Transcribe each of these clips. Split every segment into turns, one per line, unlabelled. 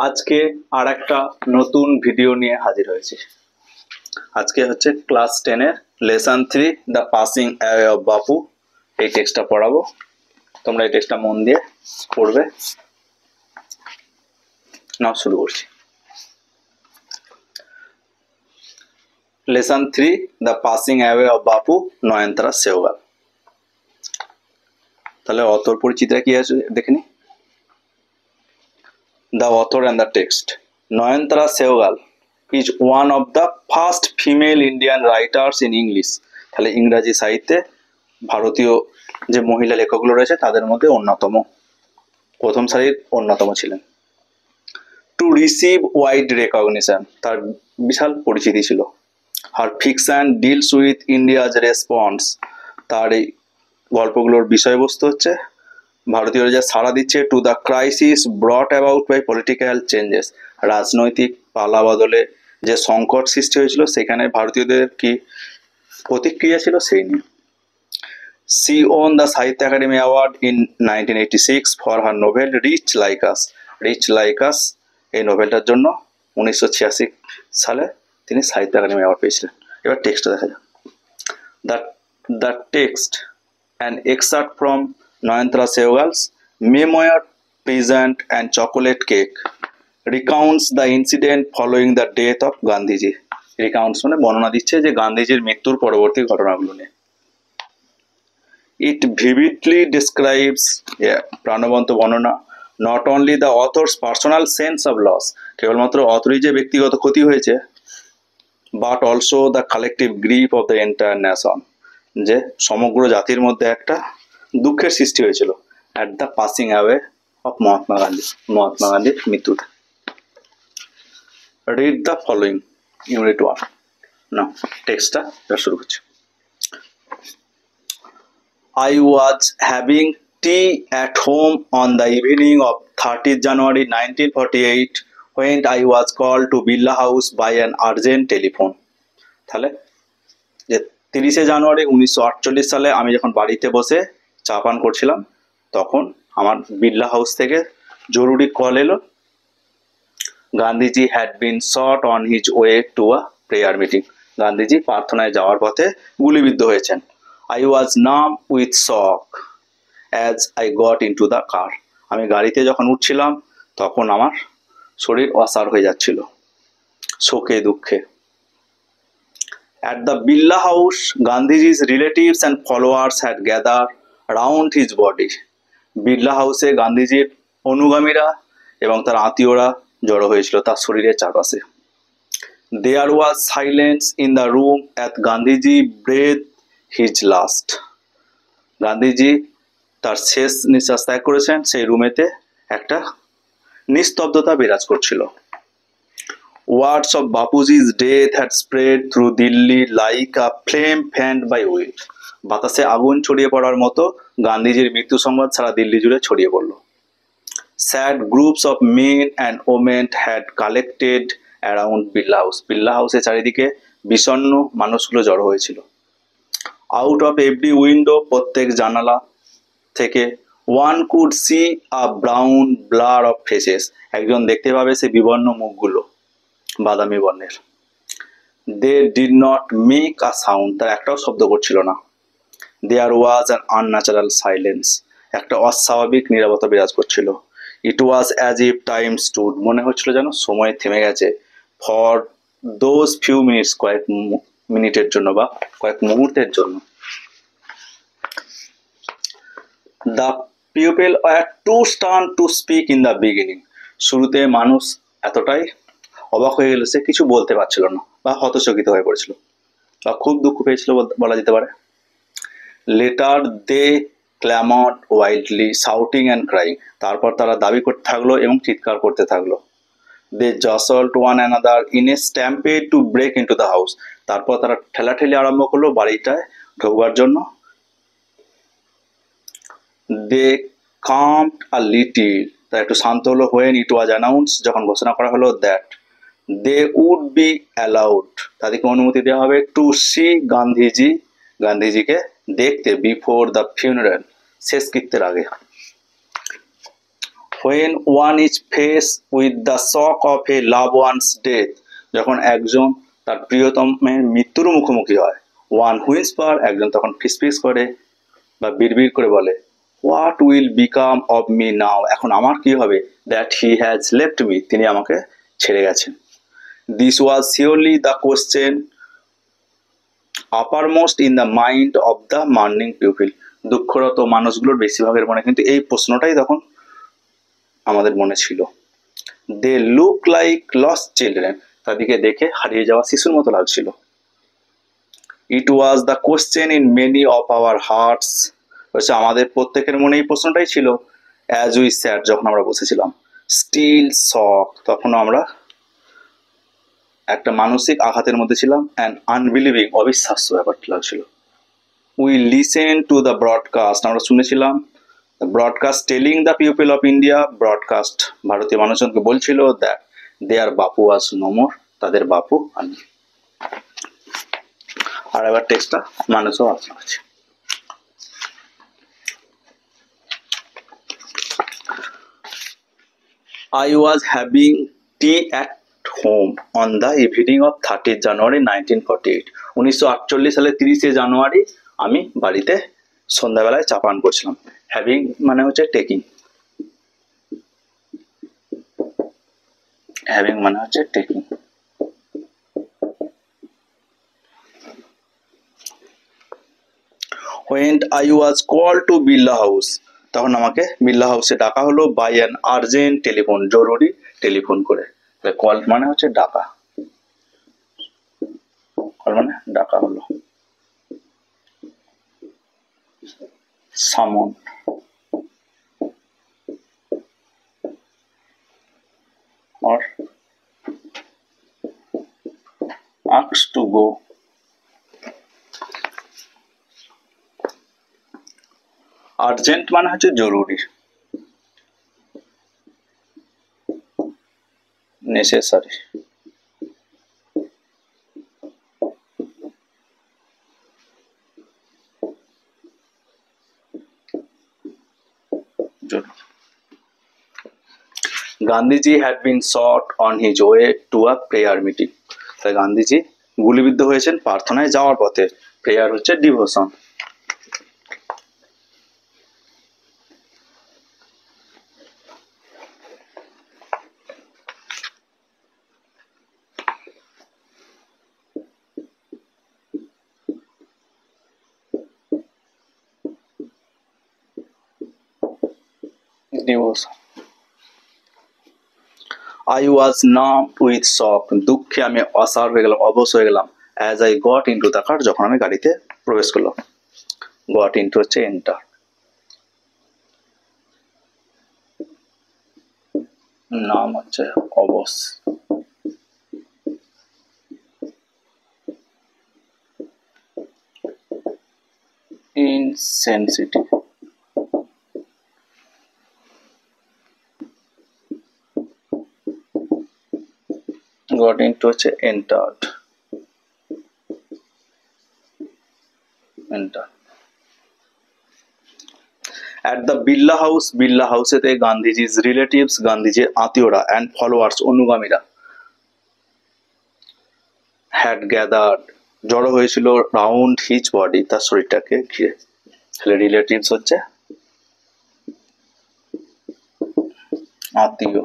আজকে আর একটা নতুন ভিডিও নিয়ে হাজির হয়েছি। আজকে হচ্ছে ক্লাস 10 এর lesson 3 the passing away of বাপু। এই টেক্সটটা পড়াবো, তোমরা এই টেক্সটটা মন দিয়ে পড়বে। নাও শুরু করছি। Lesson 3 the passing away of বাপু, নয়নতারা সেহগাল। তাহলে অথর পরিচিতিটা কি আছে দেখে নি। The author and the text. Nayanthara Sehgal is one of the first female Indian writers in English. তাহলে ইংরাজি সাহিত্যে ভারতীয় যে মহিলা লেখকগুলো রয়েছে তাদের মধ্যে অন্যতম, প্রথম সারির অন্যতম ছিলেন। টু রিসিভ ওয়াইড রেকগনিশন, তার বিশাল পরিচিতি ছিল। Her fiction deals with India's response, তার এই গল্পগুলোর বিষয়বস্তু হচ্ছে ভারতীয়রা যা সাড়া দিচ্ছে to the crisis brought about by political changes, রাজনৈতিক পালা বদলে যে সংকট সৃষ্টি হয়েছিল সেখানে ভারতীয়দের কি প্রতিক্রিয়া ছিল সেই নিয়ে। She won the Sahitya Akademi award in 1986 for her novel rich like us. Rich like us এই নোভেলটার জন্য 1986 সালে তিনি সাহিত্য একাডেমি অ্যাওয়ার্ড পেয়েছিলেন। এবার টেক্সটটা দেখা যাক। The text an excerpt from Nayanthara Sehgal's memoir Peasant and Chocolate Cake recounts the incident following the death of Gandhiji. Recounts মানে বর্ণনা দিচ্ছে যে গান্ধীজির মৃত্যুর পরবর্তী ঘটনাগুলো নিয়ে। It vividly describes প্রাণবন্ত বর্ণনা not only the author's personal sense of loss, কেবলমাত্র অথরই যে ব্যক্তিগত ক্ষতি হয়েছে, but also the collective grief of the entire nation, যে সমগ্র জাতির মধ্যে একটা দুঃখের সৃষ্টি হয়েছিল at the passing away of Mahatma গান্ধীর মৃত্যুতে। Read the following unit 1। না টেক্সটটা শুরু করছি। I was having tea at home on the evening of 30th January 1948 when I was called to Birla House by an urgent telephone. তাহলে যে 30শে জানুয়ারি 1948 সালে আমি যখন বাড়িতে বসে চা পান করছিলাম তখন আমার বিড়লা হাউস থেকে জরুরি কল এলো। Gandhiji had been shot on his way to a prayer meeting, Gandhiji প্রার্থনায় যাওয়ার পথে গুলিবিদ্ধ হয়েছেন। আই ওয়াজ নাম with shock as I got in to the car, আমি গাড়িতে যখন উঠছিলাম তখন আমার শরীর অসাড় হয়ে যাচ্ছিল শোকে দুঃখে। At the Birla House, Gandhiji's relatives and followers had gathered round his body. Birla হাউসে গান্ধীজির অনুগামীরা এবং তার আত্মীয়রা জড়ো হয়েছিল তার শরীরের চারপাশে। There was silence in the room as Gandhiji breathed his last. Gandhiji তার শেষ নিঃশ্বাস ত্যাগ করেছেন, সেই রুমেতে একটা নিস্তব্ধতা বিরাজ করছিল। Words of Bapuji's death had spread through Delhi like a flame fanned by wind. বাতাসে আগুন ছড়িয়ে পড়ার মতো গান্ধীজির মৃত্যু সংবাদ সারা দিল্লি জুড়ে ছড়িয়ে পড়ল। Sad groups of men and women had collected around Birla House. Birla হাউসের চারিদিকে বিষণ্ণ মানুষগুলো জড়ো হয়েছিল। Out of every window, প্রত্যেক জানালা থেকে one could see a brown blur of faces. একজন দেখতে পাবে সে বিবর্ণ মুখগুলো বাদামি বর্ণের। They did not make a sound, তার একটাও শব্দ করছিল না। There was an unnatural silence, একটা অস্বাভাবিক নীরবতা বিরাজ করছিল। It was as if time stood, মনে হচ্ছিল যেন সময় থেমে গেছে। For those few minutes, কয়েক মিনিটের জন্য বা কয়েক মুহূর্তের জন্য। The people were too stunned to speak in the beginning. শুরুতে মানুষ এতটাই অবাক হয়ে গেল সে কিছু বলতে পারছিল না বা হতচকিত হয়ে পড়েছিল বা খুব দুঃখ পেয়েছিল বলা যেতে পারে। Later they clamoured wildly shouting and crying, তারপর তারা দাবি করতে থাকলো এবং চিৎকার করতে থাকলো। They jostled one another in a stampede to break into the house, তারপর তারা ঠেলাঠেলি আরম্ভ করলো বাড়িটায় ঢোকবার জন্য। দে কামড আ লিটিল, তারা একটু শান্ত হলো। হোয়েন ইট ওয়াজ অ্যানাউন্স, যখন ঘোষণা করা হলো that they would be allowed, তাদেরকে অনুমতি দেওয়া হবে টু সি গান্ধীজি, গান্ধীজিকে দেখতে বিফোর দ্য ফিউনারেল, শেষকৃত্যের আগে। when one is faced with the shock of a loved one's death, যখন একজন তার প্রিয়তমের মৃত্যুর মুখোমুখি হয়, one whisper, একজন তখন ফিসফিস করে বা বিড়বিড় করে বলে, what will become of me now, এখন আমার কি হবে, that he has left me, তিনি আমাকে ছেড়ে গেছেন। This was surely the question uppermost in the mind of the mourning pupil, দুঃখরত মানুষগুলোর বেশিরভাগের মনে কিন্তু এই প্রশ্নটাই তখন আমাদের মনে ছিল। They look like lost children, তাদেরকে দেখে হারিয়ে যাওয়া শিশুর মতো লাগছিল। It was the question in many of our hearts, হচ্ছে আমাদের প্রত্যেকের মনে এই প্রশ্নটাই ছিল। অ্যাজ উই স্যাট, যখন আমরা বসেছিলাম। স্টিল শক, তখন আমরা একটা মানসিক আঘাতের মধ্যে ছিলাম। অ্যান্ড আনবিলিভিং, অবিশ্বাস্য ব্যাপারটা লাগছিল। We listen to the broadcast, আমরা শুনেছিলাম broadcast telling the people of India, broadcast ভারতীয় মানুষজনকে বলছিল that there Bapu was no more, তাদের বাপু আর নেই। আর এবার টেক্সটটা মানুষও আলোচনা করছে। I was having tea at home on the evening of 30th January 1948, 1948 সালে 30শে জানুয়ারি আমি বাড়িতে সন্ধ্যাবেলায় চা পান করছিলাম। হ্যাভিং মানে হচ্ছে টেকিং, হ্যাভিং মানে হচ্ছে taking. When I was called to Birla House, তখন আমাকে বিড়লা হাউসে ডাকা হলো বাই অ্যান আর্জেন্ট টেলিফোন, জরুরি টেলিফোন করে। কল মানে হচ্ছে ডাকা, কল মানে ডাকা হলো। সামন, or asked to go, urgent মানে হচ্ছে জরুরি, necessary. Gandhiji had been shot on his way to a prayer meeting, তাই গান্ধীজি গুলিবিদ্ধ হয়েছেন প্রার্থনায় যাওয়ার পথে। প্রেয়ার হচ্ছে devotion. Devotion. I was numbed with shock, দুঃখে আমি অসাড় হয়ে গেলাম, অবশ হয়ে গেলাম। As I got into the car, যখন আমি গাড়িতে প্রবেশ করলাম। Got into হচ্ছে এন্টার, নাম হচ্ছে অবশ। ইনসেনসিটিভ, got into হচ্ছে entered, enter। At the Birla House, Birla হাউসেতে গান্ধীজির রিলেটিভস, গান্ধীজির আত্মীয়রা, অ্যান্ড ফলোয়ার্স, অনুগামীরা, had gathered, জড়ো হয়েছিল, রাউন্ড হিজ বডি, তার শরীরটাকে ঘিরে। তাহলে রিলেটিভস হচ্ছে আত্মীয়,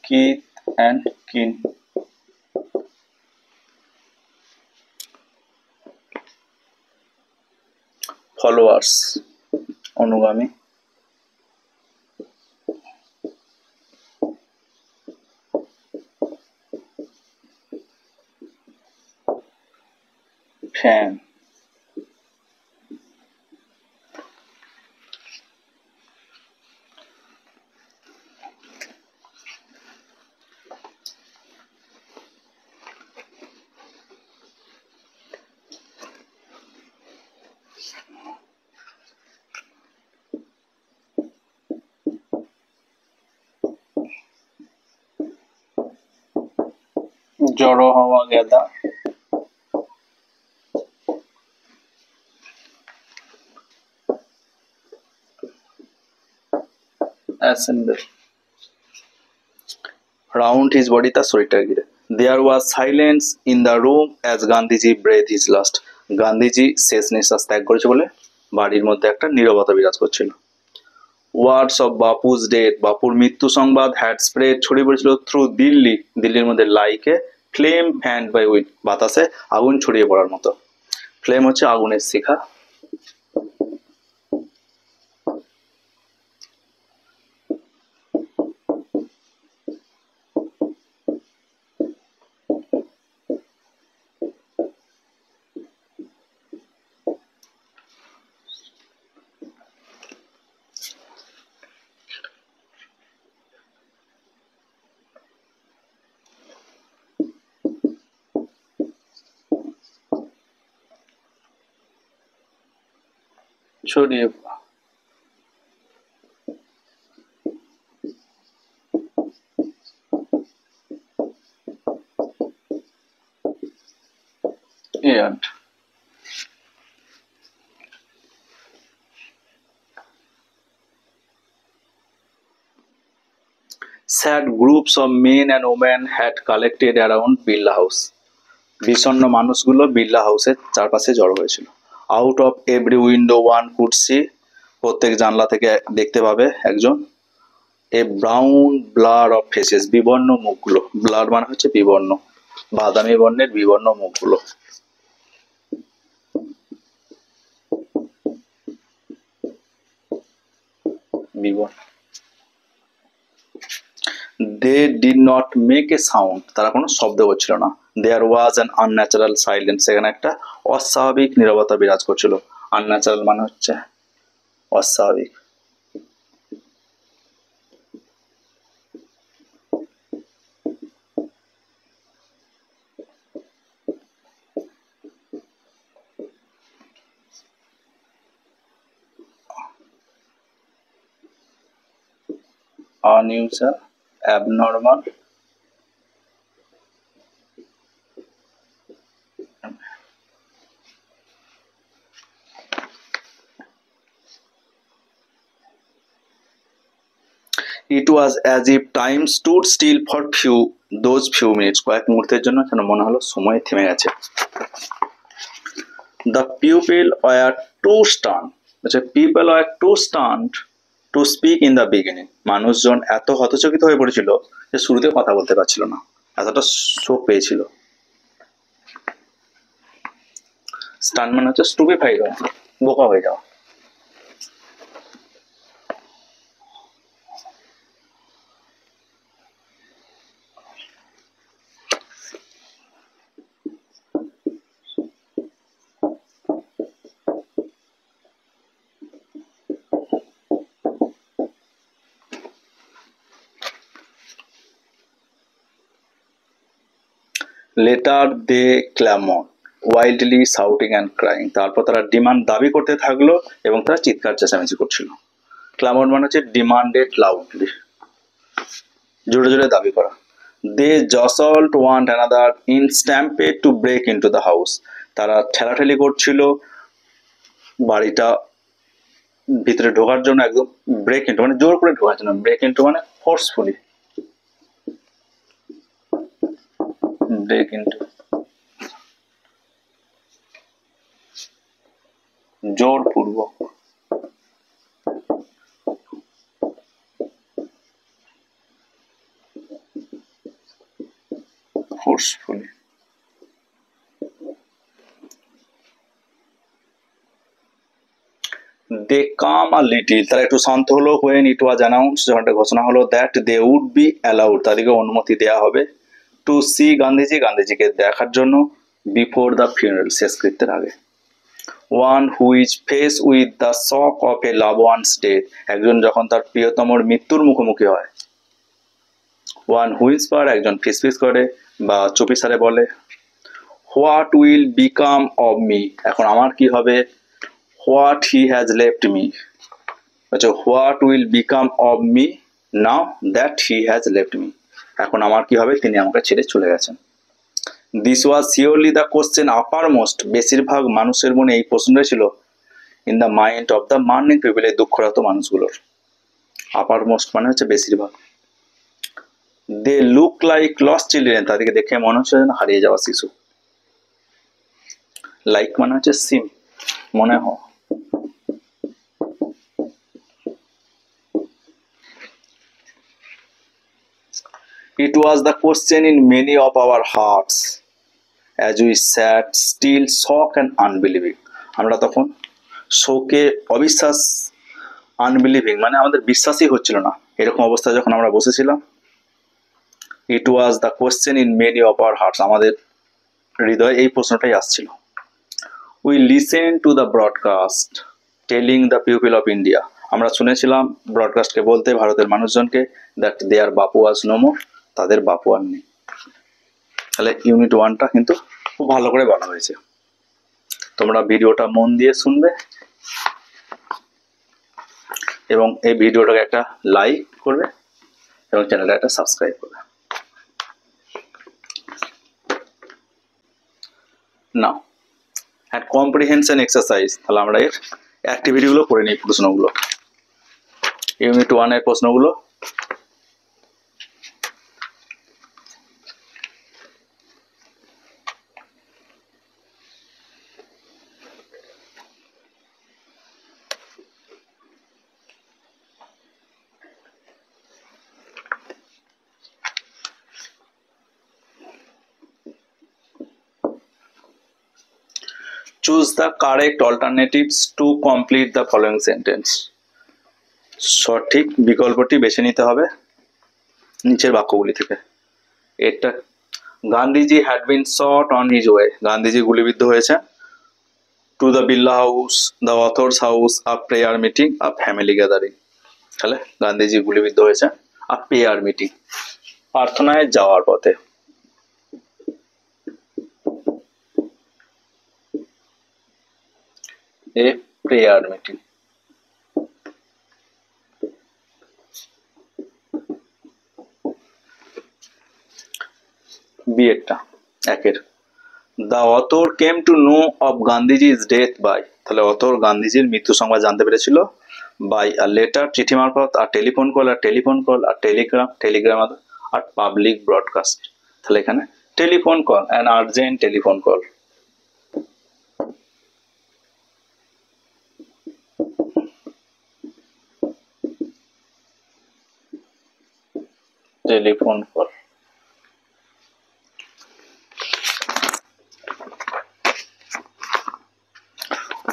কিথ অ্যান্ড কিন। ফলোয়ার্স, অনুগামী। ফ্যান, জড়ো হওয়া, gather. assemble round his body, তার শরীরটা ঘিরে। There was silence in the room as Gandhiji breathed his last. Gandhiji শেষ নিঃশ্বাস ত্যাগ করেছে বলে বাড়ির মধ্যে একটা নীরবতা বিরাজ করছিল। Words of Bapu's death, বাপুর মৃত্যু সংবাদ had spread, ছড়িয়ে পড়েছিল through দিল্লি, দিল্লির মধ্যে like a flame fanned by wind, বাতাসে আগুন ছড়িয়ে পড়ার মতো। ফ্লেম হচ্ছে আগুনের শিখা। ছড়িয়ে and sad groups of men and women had collected around Birla House. বিষণ্ণ মানুষগুলো বিড়লা হাউসের চারপাশে জড়ো হয়েছিল। Out of every window one could see, প্রত্যেক জানলা থেকে দেখতে পাবে একজন। A brown blur of faces, বিবর্ণ মুখগুলো। ব্লার মানে হচ্ছে বিবর্ণ, বাদামি বর্ণের বিবর্ণ মুখগুলো। বিবর্ণ। They did not make a sound, তারা কোনো শব্দ করছিল না। There was an unnatural silence, সেখানে একটা অস্বাভাবিক নীরবতা বিরাজ করছিল। আনন্যাচারাল মানে হচ্ছে অস্বাভাবিক। Unusual, abnormal, it was as if time stood still for those few minutes, কয়েক মুহূর্তের জন্য যেন মনে হলো সময় থেমে গেছে। The people were too stunned, people were too stunned to speak in the beginning, মানুষজন এত হতচকিত হয়ে পড়েছিল যে শুরুতে কথা বলতে পারছিল না, এতটা শোক পেয়েছিল। স্টান মানে হচ্ছে স্টুপিফাইড হওয়া, বোকা হয়ে যাওয়া। Later they clamored, wildly shouting and crying, তারপর তারা ডিমান্ড দাবি করতে থাকলো এবং তারা চিৎকার চেঁচামেচি করছিল। ক্লামর মানে হচ্ছে ডিমান্ডেড লাউডলি, জোরে জোরে দাবি করা। They jostled one another in stampede to break into the house, তারা ঠেলাঠেলি করছিল বাড়িটা ভিতরে ঢোকার জন্য, একদম ব্রেক ইন্টু মানে জোর করে ঢোকার জন্য, ব্রেক ইন্টু মানে ফোর্সফুলি, ব্রেক ইন্টু জোরপূর্বক। forcefully. They calm a little, তারা একটু শান্ত হলো when it was announced, যখন একটা ঘোষণা হলো that they would be allowed, তাদেরকে অনুমতি দেয়া হবে to see গান্ধীজি, গান্ধীজিকে দেখার জন্য before the funeral, শেষকৃত্যের আগে। One who is faced with the shock of a loved one's death, একজন যখন তার প্রিয়তমর মৃত্যুর মুখোমুখি হয়। One whisper, একজন ফিসফিস করে বা চুপিসারে বলে what will become of me, এখন আমার কি হবে। what he has left me, আচ্ছা what will become of me now that he has left me, এখন আমার কি হবে তিনি আমাকে ছেড়ে চলে গেছেন। This was surely the question uppermost, বেশিরভাগ মানুষের মনে এই প্রশ্নটা ছিল in the mind of the mourning people, এই দুঃখরত মানুষগুলোর। আপার মোস্ট মানে হচ্ছে বেশিরভাগ। They look like lost children, তাদেরকে দেখে মনে হচ্ছে যেন হারিয়ে যাওয়া শিশু। লাইক মানে হচ্ছে সিম, মনে হয়। It was the question in many of our hearts as we sat still shocked and unbelieving. আমরা তখন শোকে, অবিশ্বাস, আনবিলিভিং মানে আমাদের বিশ্বাসই হচ্ছিল না, এরকম অবস্থায় যখন আমরা বসেছিলাম। It was the question in many of our hearts, আমাদের হৃদয়ে এই প্রশ্নটাই আসছিল। We listen to the broadcast telling the people of India, আমরা শুনেছিলাম ব্রডকাস্টকে বলতে ভারতের মানুষজনকে that there Bapu was no more, তাদের বাপু আর নেই। তাহলে ইউনিট 1টা কিন্তু খুব ভালো করে বলা হয়েছে। তোমরা ভিডিওটা মন দিয়ে শুনবে এবং এই ভিডিওটাকে একটা লাইক করবে এবং চ্যানেলটা একটা সাবস্ক্রাইব করবে। নাও অ্যাট কম্প্রিহেনশন এক্সারসাইজ, তাহলে আমরা এর অ্যাক্টিভিটিগুলো করে নিই, প্রশ্নগুলো। ইউনিট 1-এর প্রশ্নগুলো। Choose the correct alternatives to complete the following sentence. সঠিক বিকল্পটি বেছে নিতে হবে নিচের বাক্যগুলি থেকে। এটা Gandhiji had been shot on his way, Gandhiji গুলিবিদ্ধ হয়েছে। To the Birla house, the author's house, a prayer meeting, a family gathering. তাহলে গান্ধীজি গুলিবিদ্ধ হয়েছে আ প্রেয়ার মিটিং, প্রার্থনায় যাওয়ার পথে। A prayer meeting. বিয়েরটা 1-এর the author came to know of Gandhiji's death by, তাহলে অথর গান্ধীজির মৃত্যু সংবাদ জানতে পেরেছিল বাই আ লেটার, চিঠি মারফত, আর টেলিফোন কল, আর টেলিফোন কল, আর টেলিগ্রাম, টেলিগ্রাম, আর পাবলিক ব্রডকাস্ট। তাহলে এখানে telephone call, an urgent telephone call. Telephone call.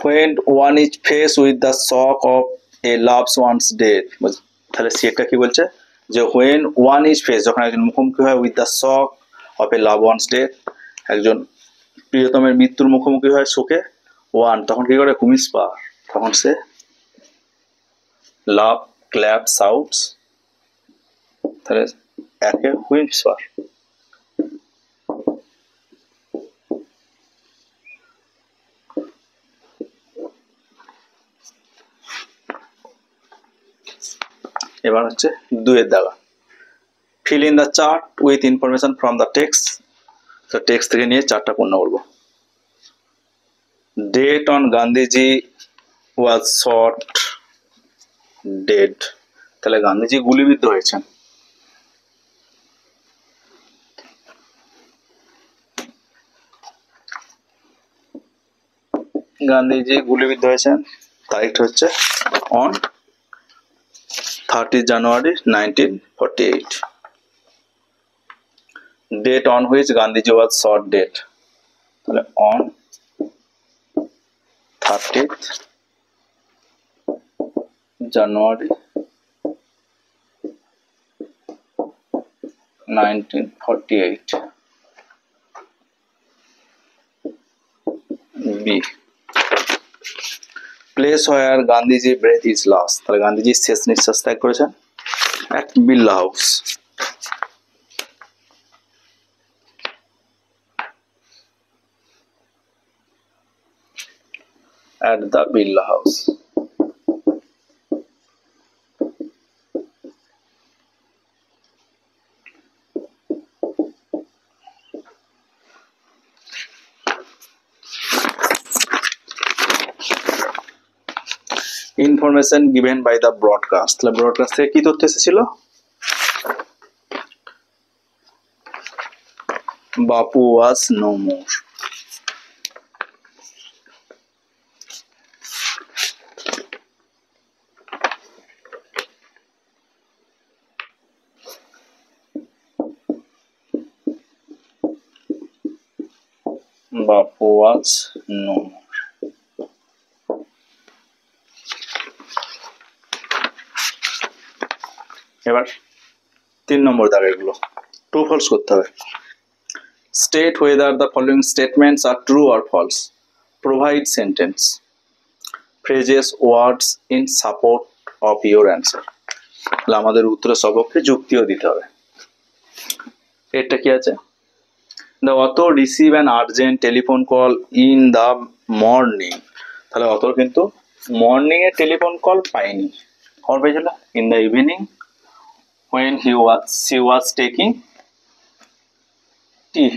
When one is faced with the shock of a loved one's death, তাহলে সেটা কি বলছে যে when one is faced, যখন একজন মুখোমুখি হয় with the shock of a loved one's death, একজন প্রিয়তমের মৃত্যুর মুখোমুখি হয় শোকে, ওয়ান তখন কি করে, হুইসপার, তখন সে লাভ, ক্ল্যাপ, শাউটস। তাহলে 1-এ হুইসপার। এবার হচ্ছে 2-এর দাগা, fill in the chart with information from the text. তো টেক্সট থেকে নিয়ে চারটা পূর্ণ করব। Date on Gandhiji was shot dead, তাহলে গান্ধীজি গুলিবিদ্ধ হয়েছেন। গান্ধীজি গুলিবিদ্ধ হয়েছেন, তারিখটা হচ্ছে on 30 January 1948। Date on which Gandhiji was shot dead, তাহলে on 30th January 1948। B, place where Gandhiji breath is last, তাহলে গান্ধীজি শেষ নিঃশ্বাস ত্যাগ করেছেন at Birla house. at the Birla House. Information given by the broadcast, তাহলে ব্রডকাস্ট থেকে কি তথ্য এসেছিল? বাপু was no more. Bapu was no more. এবার 3 নম্বর দাগের গুলো ট্রু ফলস করতে হবে। State whether the following statements are true or false. Provide sentence, phrases, words in support of your answer. তাহলে আমাদের উত্তরের সপক্ষে যুক্তিও দিতে হবে। এটা কি আছে? The author receive an urgent telephone call in the morning. তাহলে author কিন্তু মর্নিং এ টেলিফোন কল পায়নি, কল পেয়েছিল in the evening when she was taking tea.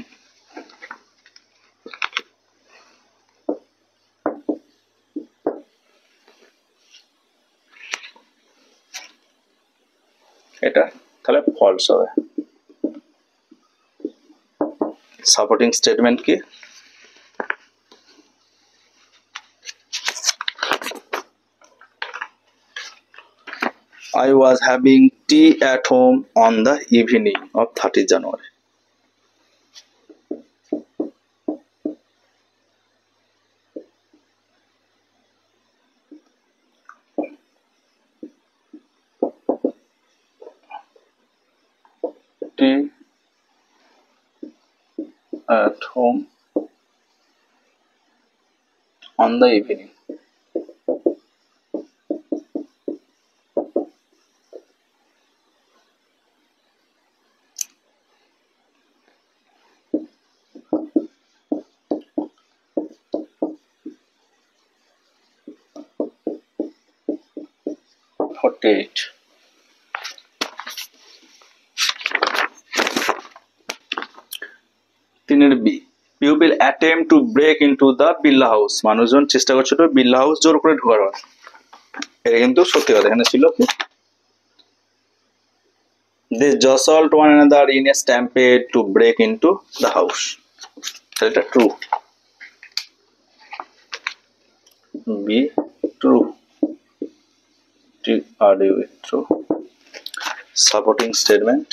এটা তাহলে ফলস হবে। সাপোর্টিং স্টেটমেন্ট কি? I was having tea at home on the evening of 30th January. Tea at home on the evening. Eight. তিনের বি, pupil attemp to break into the Birla house, মানুষজন চেষ্টা করছিল বিল্লা house জোর করে ঢোকার। এটা কিন্তু সত্যি কথা, এখানে ছিল কি they jostled one another in a stampede to break into the house. এটা true, be true, true. Supporting statement,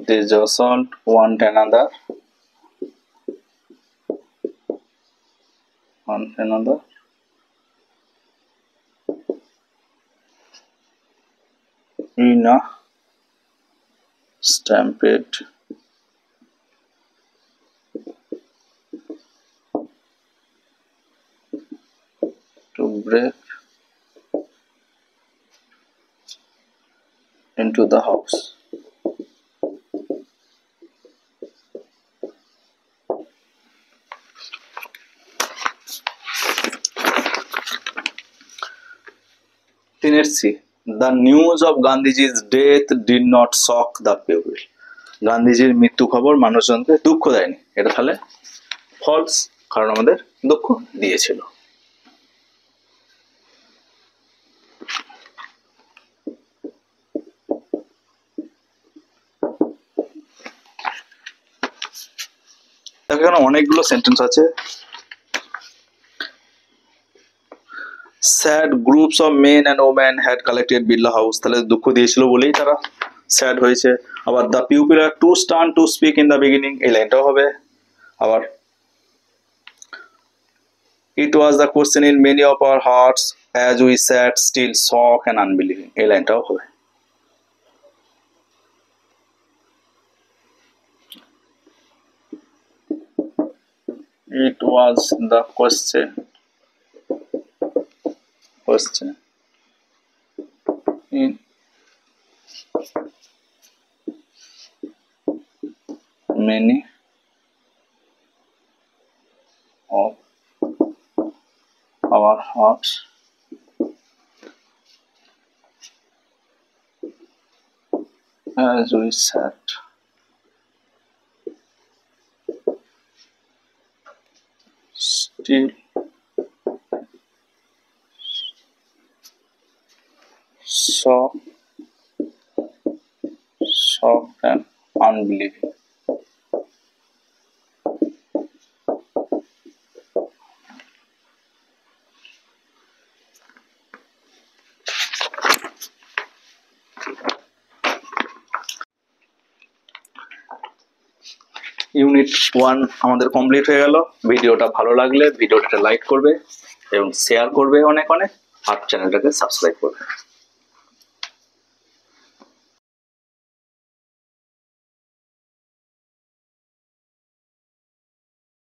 they jostled one another in a stampede to break into the house. তিনের C, the news of Gandhiji's death did not shock the people. গান্ধীজির মৃত্যু খবর মানুষজনকে দুঃখ দেয়নি। এটা তাহলে ফলস, কারণ আমাদের দুঃখ দিয়েছিল। এখানে অনেকগুলো সেন্টেন্স আছে। Sad groups of men and women had collected Birla house, তাহলে দুঃখ দিয়েছিল বলেই তারা স্যাড হয়েছে। আবার the pupil are too stern to speak in the beginning, এই লাইনটাও হবে। আবার it was the question in many of our hearts as we sat still shock and unbelieving, এই লাইনটাও হবে। It was the question in many of our hearts as we sat. Still shocked and unbelieving. Unit 1 আমাদের complete হয়ে গেল। ভিডিওটা ভালো লাগলে ভিডিওটা লাইক করবে এবং শেয়ার করবে অনেক অনেক, আর চ্যানেলটাকে সাবস্ক্রাইব করবে।